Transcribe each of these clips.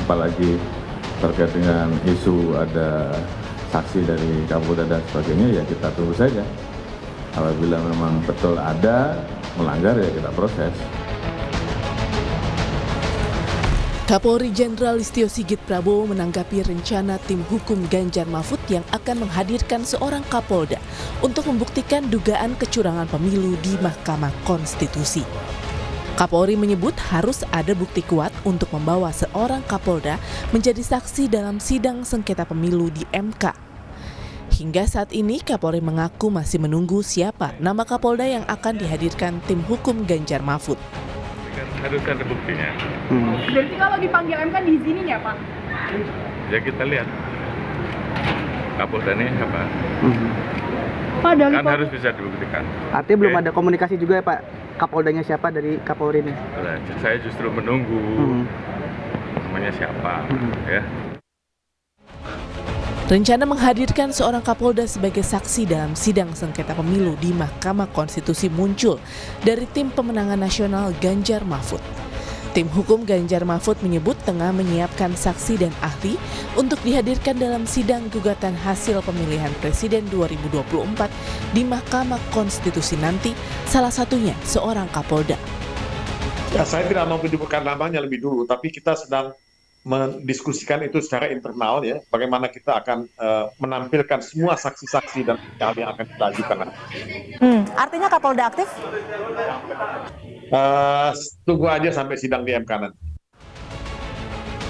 apalagi terkait dengan isu ada saksi dari Kapolda dan sebagainya, ya kita tunggu saja. Apabila memang betul ada melanggar, ya kita proses. Kapolri Jenderal Listio Sigit Prabowo menanggapi rencana tim hukum Ganjar Mahfud yang akan menghadirkan seorang Kapolda untuk membuktikan dugaan kecurangan pemilu di Mahkamah Konstitusi. Kapolri menyebut harus ada bukti kuat untuk membawa seorang Kapolda menjadi saksi dalam sidang sengketa pemilu di MK. Hingga saat ini Kapolri mengaku masih menunggu siapa nama Kapolda yang akan dihadirkan tim hukum Ganjar Mahfud. Harus ada buktinya. Berarti kalau dipanggil MK diizinin ya Pak? Ya kita lihat Kapolda ini apa. Pak, dari Kan harus bisa dibuktikan. Artinya belum ada komunikasi juga ya Pak, Kapoldanya siapa dari Kapolri ini? Saya justru menunggu namanya siapa, ya. Rencana menghadirkan seorang Kapolda sebagai saksi dalam sidang sengketa pemilu di Mahkamah Konstitusi muncul dari tim pemenangan nasional Ganjar Mahfud. Tim hukum Ganjar Mahfud menyebut tengah menyiapkan saksi dan ahli untuk dihadirkan dalam sidang gugatan hasil pemilihan Presiden 2024 di Mahkamah Konstitusi nanti, salah satunya seorang Kapolda. Ya, saya tidak mau menyebutkan namanya lebih dulu, tapi kita sedang mendiskusikan itu secara internal ya, bagaimana kita akan menampilkan semua saksi-saksi dan ahli yang akan kita ajukan. Artinya Kapolda aktif? Tunggu aja sampai sidang di MK nanti.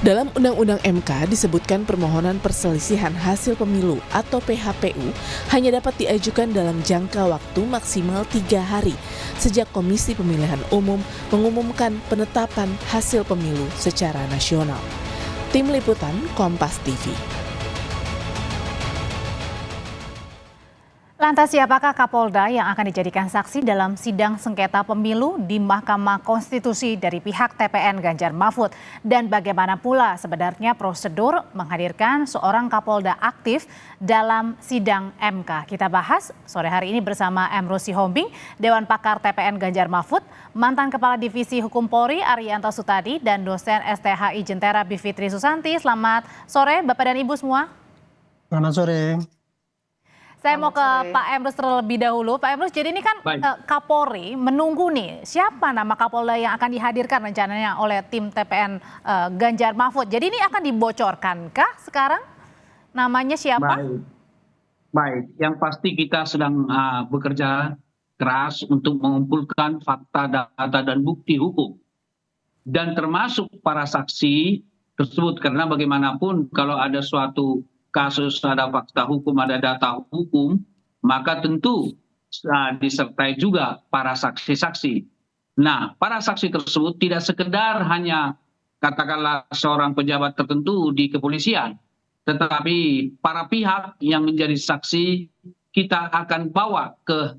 Dalam Undang-Undang MK disebutkan permohonan perselisihan hasil pemilu atau PHPU hanya dapat diajukan dalam jangka waktu maksimal 3 hari sejak Komisi Pemilihan Umum mengumumkan penetapan hasil pemilu secara nasional. Tim Liputan Kompas TV. Lantas siapakah Kapolda yang akan dijadikan saksi dalam sidang sengketa pemilu di Mahkamah Konstitusi dari pihak TPN Ganjar Mahfud? Dan bagaimana pula sebenarnya prosedur menghadirkan seorang Kapolda aktif dalam sidang MK? Kita bahas sore hari ini bersama Emrus Sihombing, Dewan Pakar TPN Ganjar Mahfud, mantan Kepala Divisi Hukum Polri Arianto Sutadi, dan dosen STHI Jentera Bivitri Susanti. Selamat sore Bapak dan Ibu semua. Selamat sore. Saya mau ke Pak Emrus terlebih dahulu. Pak Emrus, jadi ini kan Kapolri menunggu nih siapa nama Kapolda yang akan dihadirkan rencananya oleh tim TPN Ganjar Mahfud. Jadi ini akan dibocorkankah sekarang namanya siapa? Baik. Yang pasti kita sedang bekerja keras untuk mengumpulkan fakta, data, dan bukti hukum. Dan termasuk para saksi tersebut, karena bagaimanapun kalau ada suatu kasus, ada fakta hukum, ada data hukum, maka tentu disertai juga para saksi-saksi. Nah, para saksi tersebut tidak sekedar hanya katakanlah seorang pejabat tertentu di kepolisian, tetapi para pihak yang menjadi saksi kita akan bawa ke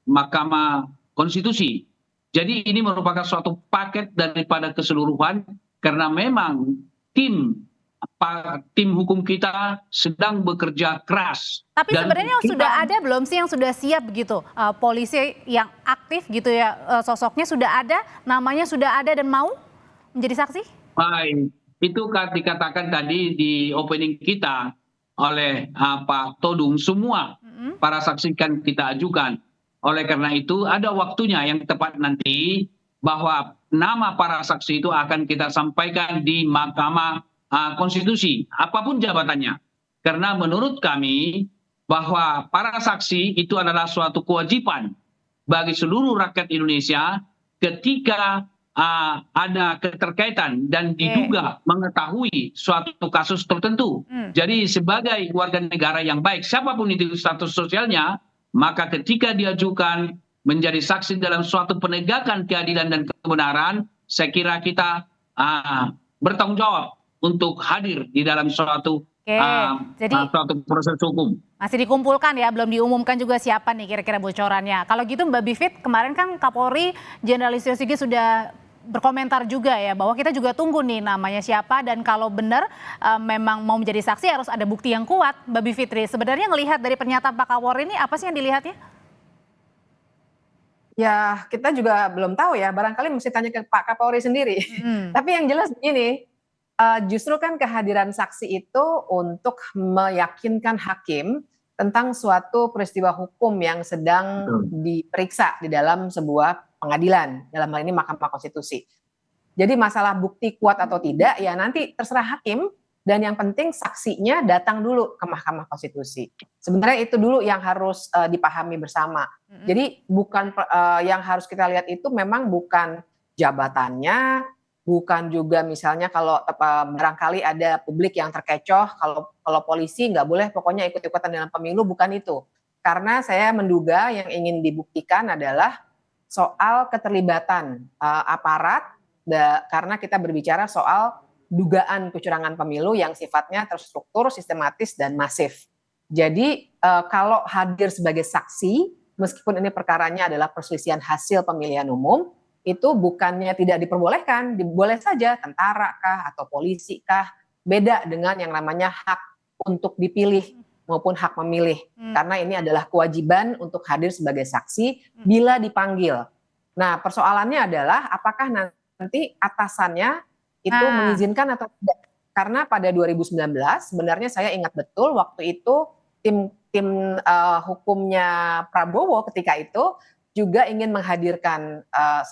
Mahkamah Konstitusi. Jadi ini merupakan suatu paket daripada keseluruhan, karena memang tim hukum kita sedang bekerja keras. Tapi sebenarnya sudah ada belum sih yang sudah siap begitu? Polisi yang aktif gitu ya, sosoknya sudah ada, namanya sudah ada dan mau menjadi saksi? Baik, itu dikatakan tadi di opening kita oleh Pak Todung, semua para saksi kan kita ajukan. Oleh karena itu ada waktunya yang tepat nanti bahwa nama para saksi itu akan kita sampaikan di Mahkamah Konstitusi, apapun jabatannya. Karena menurut kami bahwa para saksi itu adalah suatu kewajiban bagi seluruh rakyat Indonesia ketika ada keterkaitan dan diduga mengetahui suatu kasus tertentu. Jadi sebagai warga negara yang baik, siapapun itu status sosialnya, maka ketika diajukan menjadi saksi dalam suatu penegakan keadilan dan kebenaran, saya kira kita bertanggung jawab untuk hadir di dalam suatu proses hukum. Masih dikumpulkan ya, belum diumumkan juga siapa nih kira-kira bocorannya. Kalau gitu Mbak Bivit, kemarin kan Kapolri Jenderal Listio Sigit sudah berkomentar juga ya, bahwa kita juga tunggu nih namanya siapa, dan kalau benar memang mau menjadi saksi harus ada bukti yang kuat. Mbak Bivitri, sebenarnya ngelihat dari pernyataan Pak Kapolri ini apa sih yang dilihatnya? Ya, kita juga belum tahu ya, barangkali mesti tanya ke Pak Kapolri sendiri. Tapi yang jelas begini, Justru kan kehadiran saksi itu untuk meyakinkan hakim tentang suatu peristiwa hukum yang sedang diperiksa di dalam sebuah pengadilan, dalam hal ini Mahkamah Konstitusi. Jadi masalah bukti kuat atau tidak ya nanti terserah hakim, dan yang penting saksinya datang dulu ke Mahkamah Konstitusi. Sebenarnya itu dulu yang harus dipahami bersama. Jadi bukan yang harus kita lihat itu memang bukan jabatannya, bukan juga misalnya kalau barangkali ada publik yang terkecoh, kalau polisi nggak boleh pokoknya ikut-ikutan dalam pemilu, bukan itu. Karena saya menduga yang ingin dibuktikan adalah soal keterlibatan aparat, karena kita berbicara soal dugaan kecurangan pemilu yang sifatnya terstruktur, sistematis, dan masif. Jadi kalau hadir sebagai saksi, meskipun ini perkaranya adalah perselisihan hasil pemilihan umum, itu bukannya tidak diperbolehkan, boleh saja tentara kah atau polisi kah, beda dengan yang namanya hak untuk dipilih maupun hak memilih. Karena ini adalah kewajiban untuk hadir sebagai saksi bila dipanggil. Nah, persoalannya adalah apakah nanti atasannya itu mengizinkan atau tidak. Karena pada 2019 sebenarnya saya ingat betul waktu itu tim hukumnya Prabowo ketika itu juga ingin menghadirkan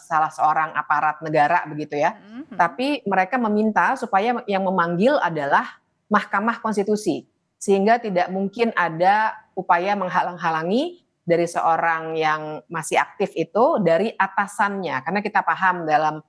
salah seorang aparat negara begitu ya. Tapi mereka meminta supaya yang memanggil adalah Mahkamah Konstitusi. Sehingga tidak mungkin ada upaya menghalang-halangi dari seorang yang masih aktif itu dari atasannya. Karena kita paham dalam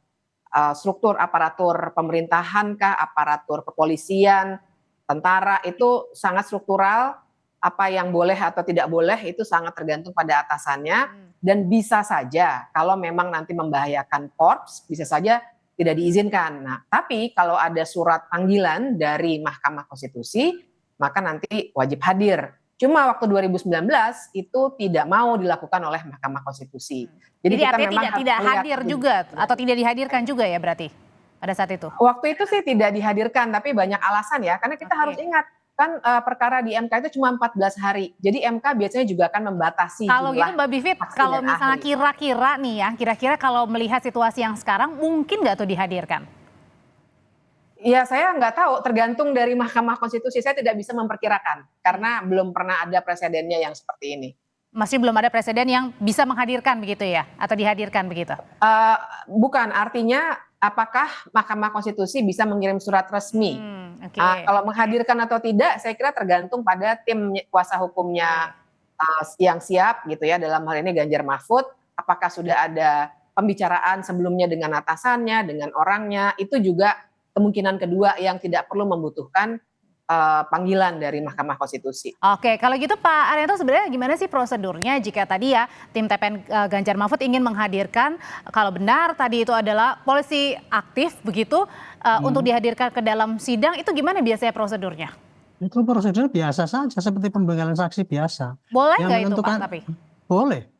struktur aparatur pemerintahan kah, aparatur kepolisian, tentara itu sangat struktural. Apa yang boleh atau tidak boleh itu sangat tergantung pada atasannya, dan bisa saja kalau memang nanti membahayakan korps bisa saja tidak diizinkan. Nah, tapi kalau ada surat panggilan dari Mahkamah Konstitusi maka nanti wajib hadir. Cuma waktu 2019 itu tidak mau dilakukan oleh Mahkamah Konstitusi. Jadi kita memang tidak hadir juga atau tidak dihadirkan juga ya berarti pada saat itu. Waktu itu sih tidak dihadirkan, tapi banyak alasan ya, karena kita harus ingat kan perkara di MK itu cuma 14 hari. Jadi MK biasanya juga akan membatasi kalau jumlah gitu Mbak Bivit, kalau misalnya kira-kira nih ya, kira-kira kalau melihat situasi yang sekarang mungkin nggak tuh dihadirkan? Ya saya nggak tahu, tergantung dari Mahkamah Konstitusi. Saya tidak bisa memperkirakan karena belum pernah ada presidennya yang seperti ini. Masih belum ada presiden yang bisa menghadirkan begitu ya, atau dihadirkan begitu? Bukan, artinya apakah Mahkamah Konstitusi bisa mengirim surat resmi? Kalau menghadirkan atau tidak, saya kira tergantung pada tim kuasa hukumnya yang siap gitu ya, dalam hal ini Ganjar Mahfud. Apakah sudah ada pembicaraan sebelumnya dengan atasannya, dengan orangnya, itu juga kemungkinan kedua yang tidak perlu membutuhkan panggilan dari Mahkamah Konstitusi. Oke, kalau gitu Pak Arianto sebenarnya gimana sih prosedurnya jika tadi ya tim TPN Ganjar Mahfud ingin menghadirkan, kalau benar tadi itu adalah polisi aktif begitu untuk dihadirkan ke dalam sidang, itu gimana biasanya prosedurnya? Itu prosedur biasa saja seperti pembengkelan saksi biasa. Boleh nggak itu Pak tapi? Boleh.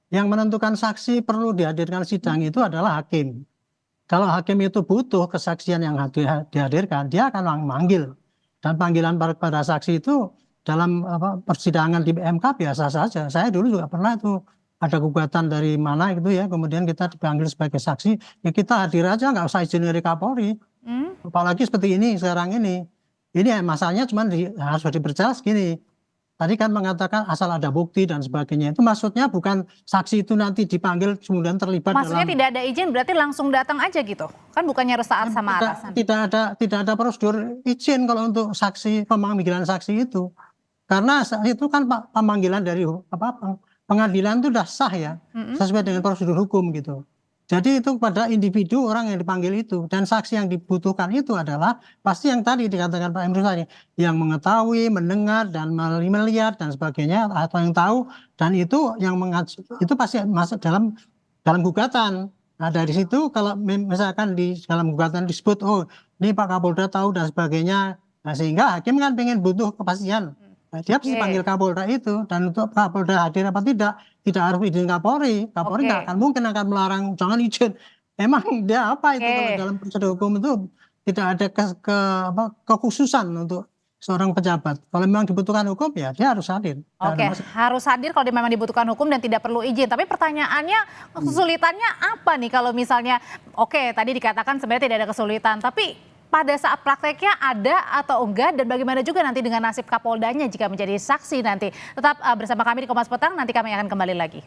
Yang menentukan saksi perlu dihadirkan sidang itu adalah hakim. Kalau hakim itu butuh kesaksian yang dihadirkan, dia akan memanggil. Dan panggilan pada saksi itu dalam persidangan di MK biasa saja. Saya dulu juga pernah tuh ada gugatan dari mana gitu ya, kemudian kita dipanggil sebagai saksi, ya kita hadir aja, nggak usah izin dari Kapolri. Apalagi seperti ini sekarang ini. Ini masalahnya cuma harus diperjelas gini. Tadi kan mengatakan asal ada bukti dan sebagainya. Itu maksudnya bukan saksi itu nanti dipanggil kemudian terlibat maksudnya tidak ada izin berarti langsung datang aja gitu? Kan bukannya harus taat sama atasan? Tidak ada prosedur izin kalau untuk saksi, pemanggilan saksi itu. Karena itu kan pemanggilan dari pengadilan itu sudah sah ya, sesuai dengan prosedur hukum gitu. Jadi itu pada individu orang yang dipanggil itu, dan saksi yang dibutuhkan itu adalah pasti yang tadi dikatakan Pak Emrus tadi, yang mengetahui, mendengar dan melihat dan sebagainya, atau yang tahu, dan itu yang itu pasti masuk dalam gugatan. Nah dari situ kalau misalkan di dalam gugatan disebut, oh ini Pak Kapolda tahu dan sebagainya, nah sehingga hakim kan pengen butuh kepastian. Nah, dia harus dipanggil Kapolda itu, dan untuk Kapolda hadir apa tidak harus izin Kapolri. Kapolri nggak akan mungkin akan melarang, jangan izin. Emang dia apa itu kalau dalam prosedur hukum itu tidak ada kekhususan untuk seorang pejabat. Kalau memang dibutuhkan hukum ya dia harus hadir. Harus hadir kalau memang dibutuhkan hukum dan tidak perlu izin. Tapi pertanyaannya kesulitannya apa nih kalau misalnya tadi dikatakan sebenarnya tidak ada kesulitan, tapi pada saat prakteknya ada atau enggak, dan bagaimana juga nanti dengan nasib Kapoldanya jika menjadi saksi nanti. Tetap bersama kami di Kompas Petang, nanti kami akan kembali lagi.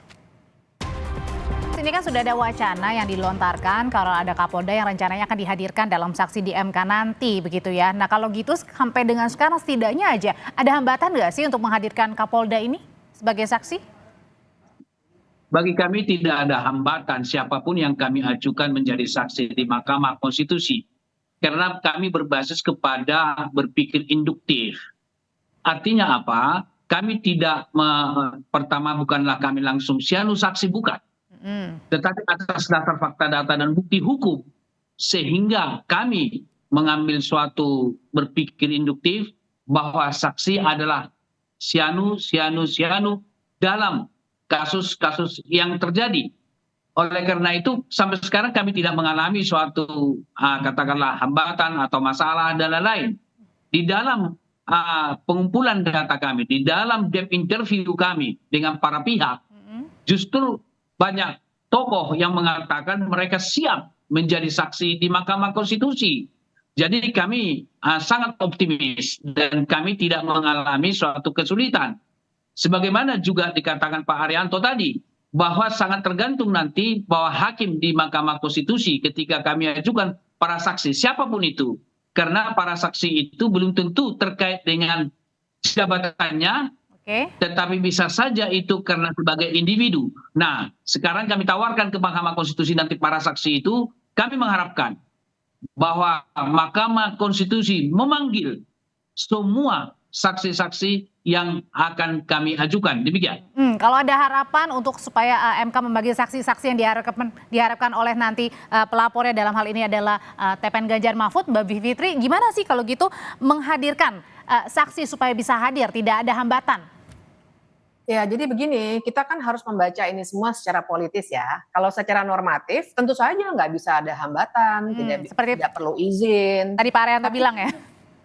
Ini kan sudah ada wacana yang dilontarkan kalau ada Kapolda yang rencananya akan dihadirkan dalam saksi di MK nanti, begitu ya. Nah kalau gitu sampai dengan sekarang setidaknya aja ada hambatan nggak sih untuk menghadirkan Kapolda ini sebagai saksi? Bagi kami tidak ada hambatan siapapun yang kami ajukan menjadi saksi di Mahkamah Konstitusi. Karena kami berbasis kepada berpikir induktif. Artinya apa? Kami tidak, pertama bukanlah kami langsung sianu saksi, bukan. Tetapi atas dasar fakta, data, dan bukti hukum. Sehingga kami mengambil suatu berpikir induktif bahwa saksi adalah sianu dalam kasus-kasus yang terjadi. Oleh karena itu sampai sekarang kami tidak mengalami suatu katakanlah hambatan atau masalah dan lain-lain. Di dalam pengumpulan data kami, di dalam depth interview kami dengan para pihak, justru banyak tokoh yang mengatakan mereka siap menjadi saksi di Mahkamah Konstitusi. Jadi kami sangat optimis dan kami tidak mengalami suatu kesulitan. Sebagaimana juga dikatakan Pak Arianto tadi, bahwa sangat tergantung nanti bahwa hakim di Mahkamah Konstitusi ketika kami ajukan para saksi, siapapun itu. Karena para saksi itu belum tentu terkait dengan jabatannya, tetapi bisa saja itu karena sebagai individu. Nah, sekarang kami tawarkan ke Mahkamah Konstitusi nanti para saksi itu, kami mengharapkan bahwa Mahkamah Konstitusi memanggil semua saksi-saksi yang akan kami ajukan. Demikian. Kalau ada harapan untuk supaya MK membagi saksi-saksi yang diharapkan oleh nanti pelapornya dalam hal ini adalah TPN Ganjar Mahfud, Mbak Bivitri, gimana sih kalau gitu menghadirkan saksi supaya bisa hadir, tidak ada hambatan? Ya, jadi begini, kita kan harus membaca ini semua secara politis ya. Kalau secara normatif, tentu saja nggak bisa ada hambatan, tidak perlu izin. Tadi Pak Arianto bilang ya.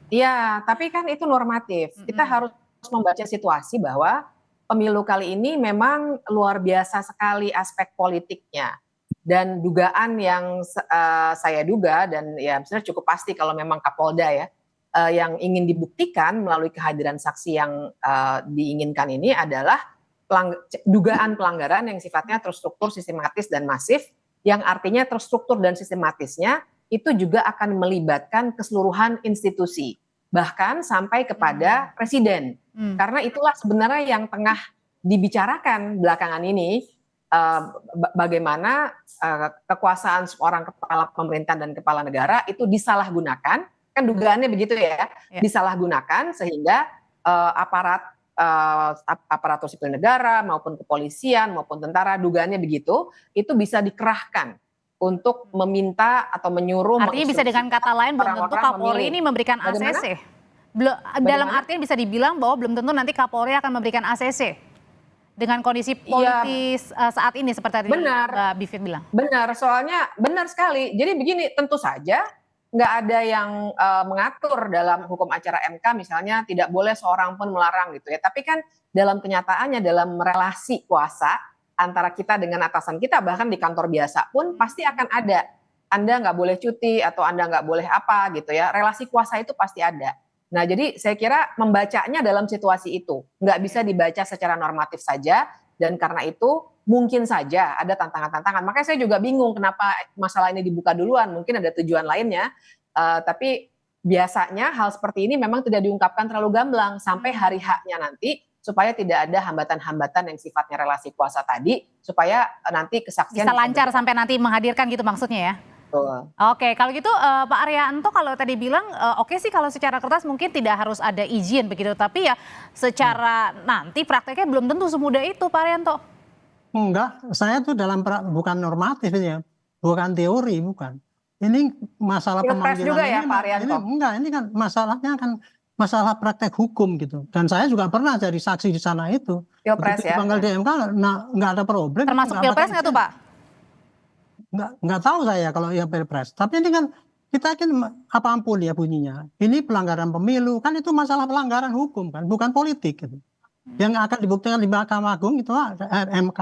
Iya, tapi kan itu normatif. Kita harus membaca situasi bahwa pemilu kali ini memang luar biasa sekali aspek politiknya. Dan dugaan yang saya duga, dan ya sebenarnya cukup pasti kalau memang Kapolda ya, yang ingin dibuktikan melalui kehadiran saksi yang diinginkan ini adalah dugaan pelanggaran yang sifatnya terstruktur, sistematis, dan masif, yang artinya terstruktur dan sistematisnya itu juga akan melibatkan keseluruhan institusi, bahkan sampai kepada presiden. Karena itulah sebenarnya yang tengah dibicarakan belakangan ini, bagaimana kekuasaan seorang kepala pemerintahan dan kepala negara itu disalahgunakan, kan dugaannya begitu ya, disalahgunakan sehingga aparatur sipil negara maupun kepolisian maupun tentara, dugaannya begitu, itu bisa dikerahkan untuk meminta atau menyuruh. Artinya bisa dengan kata lain belum tentu Kapolri ini memberikan ACC. Dalam artian bisa dibilang bahwa belum tentu nanti Kapolri akan memberikan ACC dengan kondisi politis saat ini seperti tadi Mbak Bivit bilang. Benar, soalnya benar sekali. Jadi begini, tentu saja nggak ada yang mengatur dalam hukum acara MK misalnya tidak boleh seorang pun melarang gitu ya. Tapi kan dalam kenyataannya, dalam relasi kuasa antara kita dengan atasan kita, bahkan di kantor biasa pun pasti akan ada. Anda nggak boleh cuti atau Anda nggak boleh apa gitu ya. Relasi kuasa itu pasti ada. Nah jadi saya kira membacanya dalam situasi itu. Nggak bisa dibaca secara normatif saja. Dan karena itu mungkin saja ada tantangan-tantangan. Makanya saya juga bingung kenapa masalah ini dibuka duluan. Mungkin ada tujuan lainnya. Tapi biasanya hal seperti ini memang tidak diungkapkan terlalu gamblang. Sampai hari H-nya nanti, supaya tidak ada hambatan-hambatan yang sifatnya relasi kuasa tadi, supaya nanti kesaksian bisa lancar sampai nanti menghadirkan gitu maksudnya ya. Betul. Oke, kalau gitu Pak Arianto kalau tadi bilang oke sih kalau secara kertas mungkin tidak harus ada izin begitu, tapi ya secara nanti prakteknya belum tentu semudah itu Pak Arianto. Enggak, saya tuh bukan normatif ini ya, bukan teori, bukan. Ini masalah pemanggilan juga ini, ya Pak Arianto? Ini kan masalahnya kan masalah praktek hukum gitu. Dan saya juga pernah jadi saksi di sana itu. Pilpres ya? Dipanggil DMK nggak ada problem. Termasuk Pilpres nggak tuh Pak? Nggak tahu saya kalau ya Pilpres. Tapi ini kan kita kan apapun ya bunyinya. Ini pelanggaran pemilu, kan itu masalah pelanggaran hukum kan, bukan politik gitu. Yang akan dibuktikan di Mahkamah Agung itu MK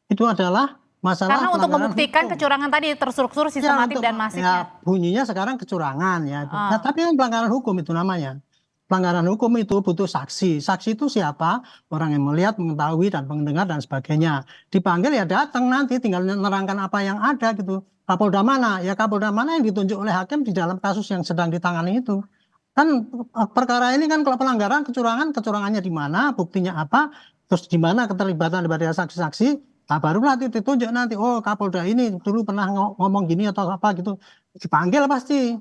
itu adalah masalah Karena untuk pelanggaran membuktikan hukum. kecurangan tadi terstruktur, Ya, sistematik untuk, dan masifnya. ya bunyinya sekarang kecurangan ya. Ah. Nah, tapi kan pelanggaran hukum itu namanya. Pelanggaran hukum itu butuh saksi. Saksi itu siapa? Orang yang melihat, mengetahui, dan mendengar, dan sebagainya. Dipanggil ya datang nanti, tinggal menerangkan apa yang ada gitu. Kapolda mana? Ya Kapolda mana yang ditunjuk oleh hakim di dalam kasus yang sedang ditangani itu. Kan perkara ini kan kalau pelanggaran kecurangan, kecurangannya di mana, buktinya apa, terus di mana keterlibatan daripada saksi-saksi, nah baru nanti ditunjuk nanti, oh Kapolda ini dulu pernah ngomong gini atau apa gitu. Dipanggil pasti.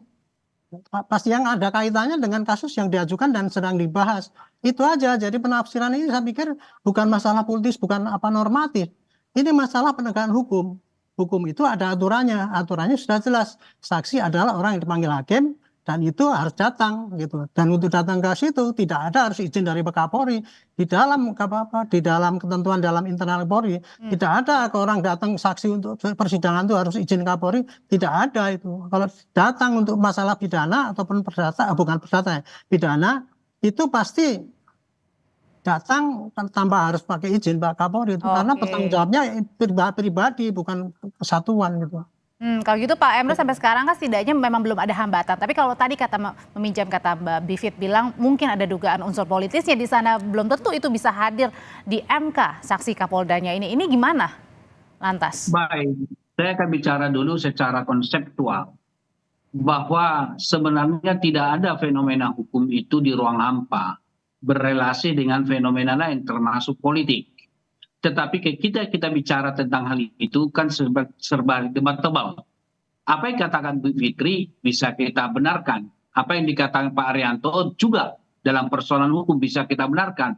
Pasti yang ada kaitannya dengan kasus yang diajukan dan sedang dibahas. Itu aja. Jadi penafsiran ini saya pikir bukan masalah politis, bukan apa normatif. Ini masalah penegakan hukum. Hukum itu ada aturannya. Aturannya sudah jelas. Saksi adalah orang yang dipanggil hakim dan itu harus datang gitu. Dan untuk datang ke situ tidak ada harus izin dari Kapolri. Di dalam ketentuan dalam internal Polri tidak ada kalau orang datang saksi untuk persidangan itu harus izin Kapolri, tidak ada itu. Kalau datang untuk masalah pidana ataupun perdata, bukan perdata ya, pidana itu pasti datang tanpa harus pakai izin Pak Kapolri itu karena bertanggung jawabnya pribadi bukan kesatuan gitu. Kalau gitu Pak Emrus sampai sekarang kan setidaknya memang belum ada hambatan. Tapi kalau tadi meminjam kata Mbak Bivit bilang mungkin ada dugaan unsur politisnya di sana, belum tentu itu bisa hadir di MK saksi Kapoldanya ini. Ini gimana lantas? Baik, saya akan bicara dulu secara konseptual bahwa sebenarnya tidak ada fenomena hukum itu di ruang hampa berrelasi dengan fenomena lain termasuk politik. Tetapi kita bicara tentang hal itu kan serba debatable. Apa yang dikatakan Bu Fitri bisa kita benarkan. Apa yang dikatakan Pak Arianto juga dalam persoalan hukum bisa kita benarkan.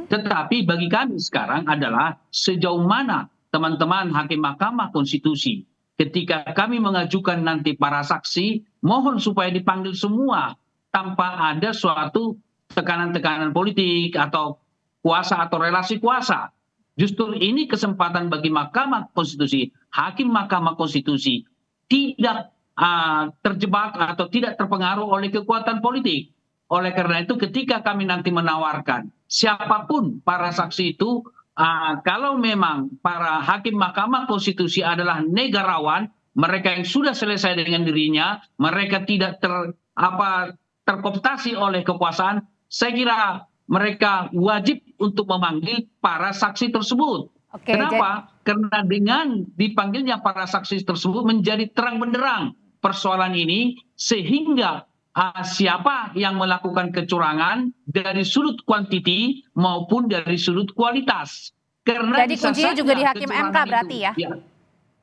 Tetapi bagi kami sekarang adalah sejauh mana teman-teman hakim Mahkamah Konstitusi ketika kami mengajukan nanti para saksi, mohon supaya dipanggil semua tanpa ada suatu tekanan-tekanan politik atau kuasa atau relasi kuasa. Justru ini kesempatan bagi Mahkamah Konstitusi, hakim Mahkamah Konstitusi tidak terjebak atau tidak terpengaruh oleh kekuatan politik. Oleh karena itu ketika kami nanti menawarkan siapapun para saksi itu, kalau memang para hakim Mahkamah Konstitusi adalah negarawan, mereka yang sudah selesai dengan dirinya, mereka tidak terkooptasi oleh kekuasaan, saya kira mereka wajib untuk memanggil para saksi tersebut. Kenapa? Karena dengan dipanggilnya para saksi tersebut menjadi terang benderang persoalan ini sehingga siapa yang melakukan kecurangan dari sudut kuantiti maupun dari sudut kualitas. Karena jadi kuncinya juga di hakim MK berarti ya?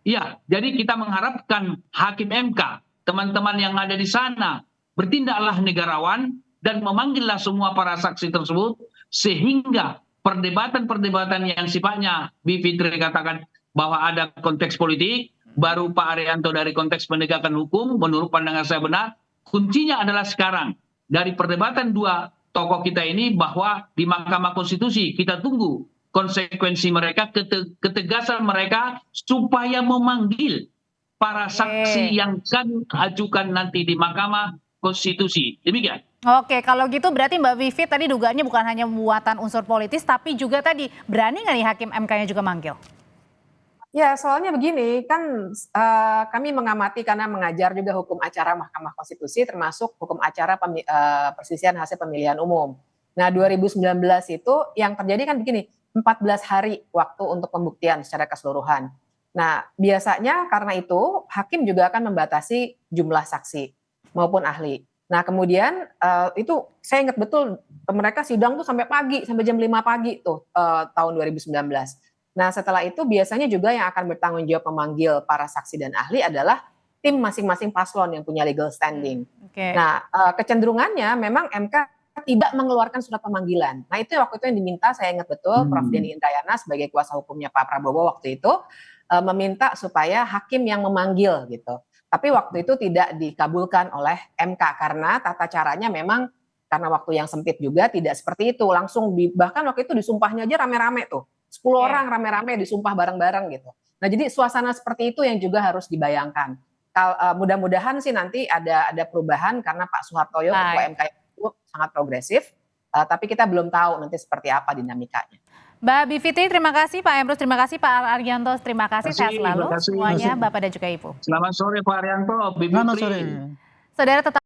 Iya, jadi kita mengharapkan hakim MK, teman-teman yang ada di sana bertindaklah negarawan dan memanggillah semua para saksi tersebut sehingga perdebatan-perdebatan yang sifatnya Bi Fitri katakan bahwa ada konteks politik, baru Pak Arianto dari konteks penegakan hukum, menurut pandangan saya benar, kuncinya adalah sekarang dari perdebatan dua tokoh kita ini bahwa di Mahkamah Konstitusi kita tunggu konsekuensi mereka, ketegasan mereka supaya memanggil para saksi yang kami ajukan nanti di Mahkamah Konstitusi. Demikian. Oke, kalau gitu berarti Mbak Vivi tadi dugaannya bukan hanya muatan unsur politis, tapi juga tadi berani nggak nih hakim MK-nya juga manggil? Ya, soalnya begini, kan kami mengamati karena mengajar juga hukum acara Mahkamah Konstitusi, termasuk hukum acara perselisihan hasil pemilihan umum. Nah, 2019 itu yang terjadi kan begini, 14 hari waktu untuk pembuktian secara keseluruhan. Nah, biasanya karena itu hakim juga akan membatasi jumlah saksi maupun ahli. Nah, kemudian itu saya ingat betul mereka sidang tuh sampai pagi, sampai jam 5 pagi tuh tahun 2019. Nah, setelah itu biasanya juga yang akan bertanggung jawab memanggil para saksi dan ahli adalah tim masing-masing paslon yang punya legal standing. Nah, kecenderungannya memang MK tidak mengeluarkan surat pemanggilan. Nah, itu waktu itu yang diminta, saya ingat betul, Prof. Denny Indrayana sebagai kuasa hukumnya Pak Prabowo waktu itu meminta supaya hakim yang memanggil gitu. Tapi waktu itu tidak dikabulkan oleh MK karena tata caranya memang karena waktu yang sempit juga tidak seperti itu. Langsung bahkan waktu itu disumpahnya aja rame-rame tuh. 10 orang rame-rame disumpah bareng-bareng gitu. Nah, jadi suasana seperti itu yang juga harus dibayangkan. Mudah-mudahan sih nanti ada perubahan karena Pak Soehartoyo ketua MK itu sangat progresif. Tapi kita belum tahu nanti seperti apa dinamikanya. Mbak Bivitri, terima kasih. Pak Emrus, terima kasih. Pak Arianto, terima kasih. Sehat selalu terima kasih. semuanya, Bapak dan juga Ibu. Selamat sore Pak Arianto, Bivitri. Selamat sore. Saudara tetap